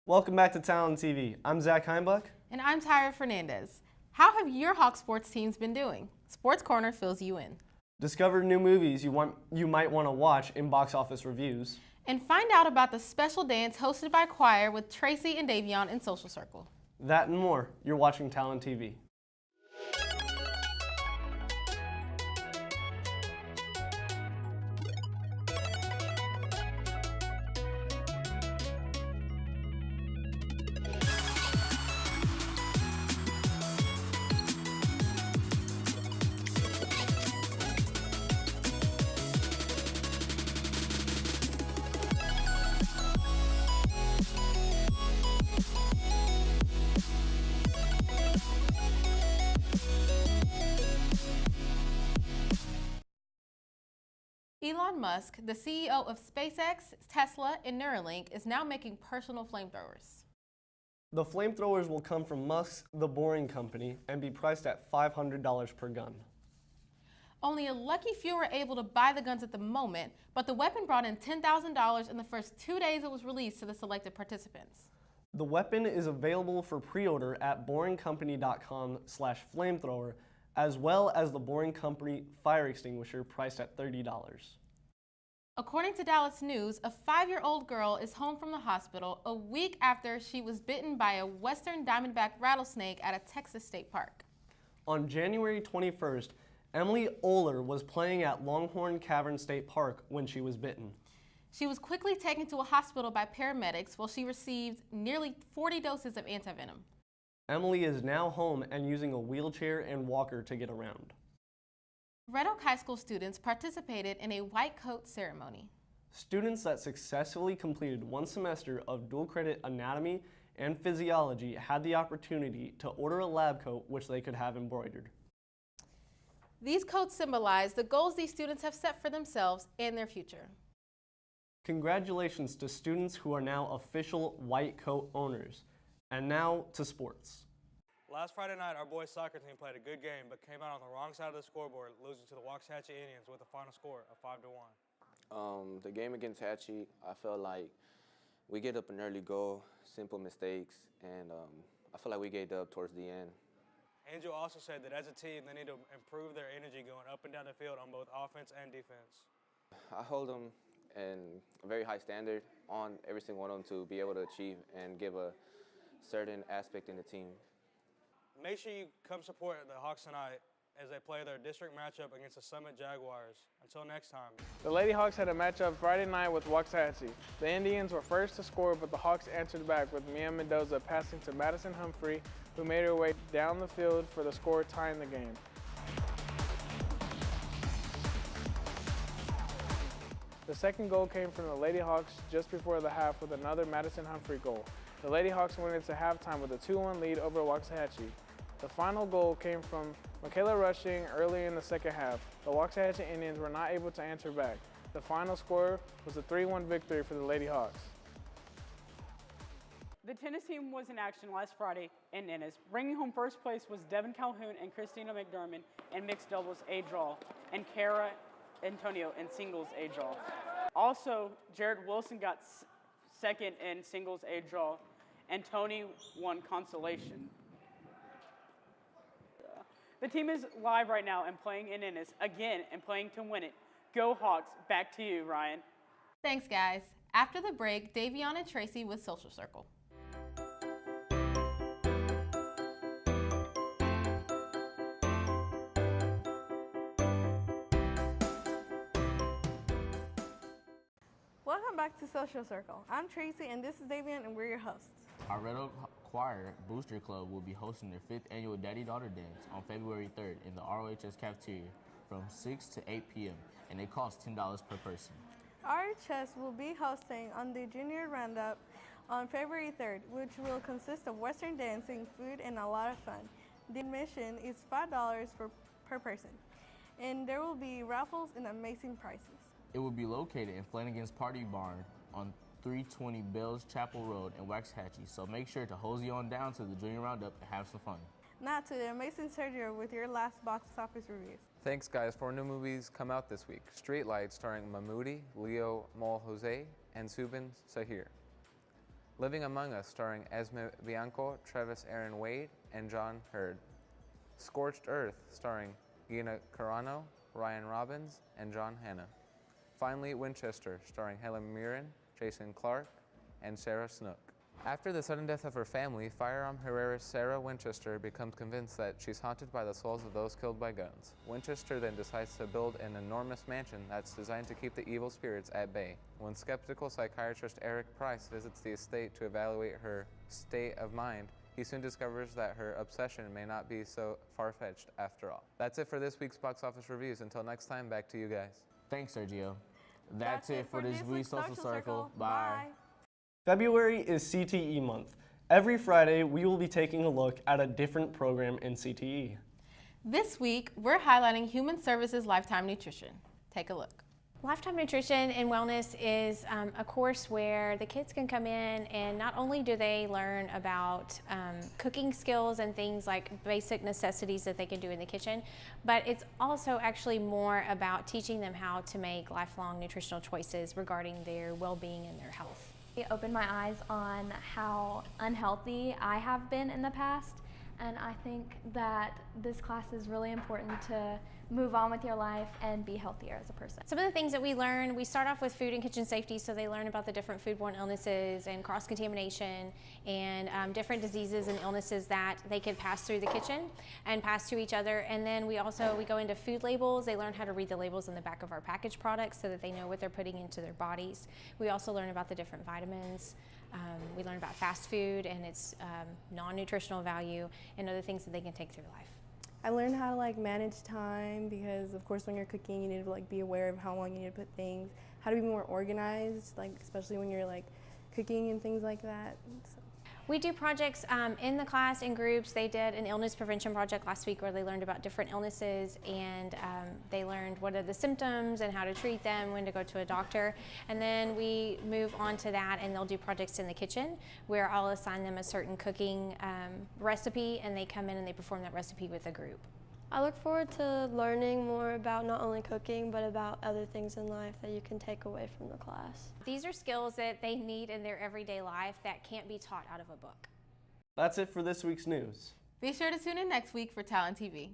Welcome back to TalonTV. I'm Zach Heimbach. And I'm Tyra Fernandez. How have your Hawk sports teams been doing? Sports Corner fills you in. Discover new movies you might want to watch in box office reviews. And find out about the special dance hosted by Choir with Tracy and Davion in Social Circle. That and more. You're watching TalonTV. Elon Musk, the CEO of SpaceX, Tesla, and Neuralink, is now making personal flamethrowers. The flamethrowers will come from Musk's The Boring Company and be priced at $500 per gun. Only a lucky few were able to buy the guns at the moment, but the weapon brought in $10,000 in the first 2 days it was released to the selected participants. The weapon is available for pre-order at boringcompany.com/flamethrower, as well as the Boring Company fire extinguisher priced at $30. According to Dallas News, a 5-year-old girl is home from the hospital a week after she was bitten by a western diamondback rattlesnake at a Texas state park. On January 21st, Emily Oler was playing at Longhorn Cavern State Park when she was bitten. She was quickly taken to a hospital by paramedics while she received nearly 40 doses of antivenom. Emily is now home and using a wheelchair and walker to get around. Red Oak High School students participated in a white coat ceremony. Students that successfully completed 1 semester of dual credit anatomy and physiology had the opportunity to order a lab coat which they could have embroidered. These coats symbolize the goals these students have set for themselves and their future. Congratulations to students who are now official white coat owners. And now to sports. Last Friday night, our boys soccer team played a good game, but came out on the wrong side of the scoreboard, losing to the Waxahachie Indians with a final score of 5-1. The game against Hatchie, I felt like we gave up an early goal, simple mistakes, and I feel like we gave up towards the end. Angel also said that as a team, they need to improve their energy going up and down the field on both offense and defense. I hold them in a very high standard on every single one of them to be able to achieve and give a certain aspect in the team. Make sure you come support the Hawks tonight as they play their district matchup against the Summit Jaguars. Until next time. The Lady Hawks had a matchup Friday night with Waxahachie. The Indians were first to score, but the Hawks answered back with Mia Mendoza passing to Madison Humphrey, who made her way down the field for the score, tying the game. The second goal came from the Lady Hawks just before the half with another Madison Humphrey goal. The Lady Hawks went into halftime with a 2-1 lead over Waxahachie. The final goal came from Michaela Rushing early in the second half. The Waxahachie Indians were not able to answer back. The final score was a 3-1 victory for the Lady Hawks. The tennis team was in action last Friday in Ennis. Bringing home first place was Devin Calhoun and Christina McDermott in mixed doubles A-draw, and Kara Antonio in singles A-draw. Also, Jared Wilson got second in singles A-draw, and Tony won consolation. The team is live right now and playing in Ennis again and playing to win it. Go Hawks. Back to you, Ryan. Thanks, guys. After the break, Davion and Tracy with Social Circle. Welcome back to Social Circle. I'm Tracy and this is Davion and we're your hosts. Our Red Oak Choir Booster Club will be hosting their 5th annual Daddy-Daughter Dance on February 3rd in the ROHS cafeteria from 6 to 8 p.m. and it costs $10 per person. RHS will be hosting on the Junior Roundup on February 3rd, which will consist of Western dancing, food, and a lot of fun. The admission is $5 per person, and there will be raffles and amazing prizes. It will be located in Flanagan's Party Barn on 320 Bells Chapel Road in Waxahachie, so make sure to hosey on down to the Junior Roundup and have some fun. Now to the amazing Sergio with your last box office reviews. Thanks, guys. 4 new movies come out this week. Street Lights starring Mahmoudi, Leo Malhose, and Subin Sahir. Living Among Us, starring Esme Bianco, Travis Aaron Wade, and John Hurd. Scorched Earth, starring Gina Carano, Ryan Robbins, and John Hanna. Finally, Winchester, starring Helen Mirren, Jason Clark, and Sarah Snook. After the sudden death of her family, firearm Herrera's Sarah Winchester becomes convinced that she's haunted by the souls of those killed by guns. Winchester then decides to build an enormous mansion that's designed to keep the evil spirits at bay. When skeptical psychiatrist Eric Price visits the estate to evaluate her state of mind, he soon discovers that her obsession may not be so far-fetched after all. That's it for this week's box office reviews. Until next time, back to you guys. Thanks, Sergio. That's it for this week's Social Circle. Bye. February is CTE Month. Every Friday, we will be taking a look at a different program in CTE. This week, we're highlighting Human Services Lifetime Nutrition. Take a look. Lifetime Nutrition and Wellness is a course where the kids can come in and not only do they learn about cooking skills and things like basic necessities that they can do in the kitchen, but it's also actually more about teaching them how to make lifelong nutritional choices regarding their well-being and their health. It opened my eyes on how unhealthy I have been in the past, and I think that this class is really important to move on with your life and be healthier as a person. Some of the things that we learn, we start off with food and kitchen safety, so they learn about the different foodborne illnesses and cross-contamination and different diseases and illnesses that they can pass through the kitchen and pass to each other. And then we go into food labels. They learn how to read the labels on the back of our packaged products so that they know what they're putting into their bodies. We also learn about the different vitamins. We learn about fast food and its non-nutritional value and other things that they can take through life. I learned how to manage time because of course when you're cooking you need to be aware of how long you need to put things, how to be more organized, especially when you're cooking and things like that. So. We do projects in the class in groups. They did an illness prevention project last week where they learned about different illnesses and they learned what are the symptoms and how to treat them, when to go to a doctor. And then we move on to that and they'll do projects in the kitchen where I'll assign them a certain cooking recipe and they come in and they perform that recipe with a group. I look forward to learning more about not only cooking, but about other things in life that you can take away from the class. These are skills that they need in their everyday life that can't be taught out of a book. That's it for this week's news. Be sure to tune in next week for TalonTV.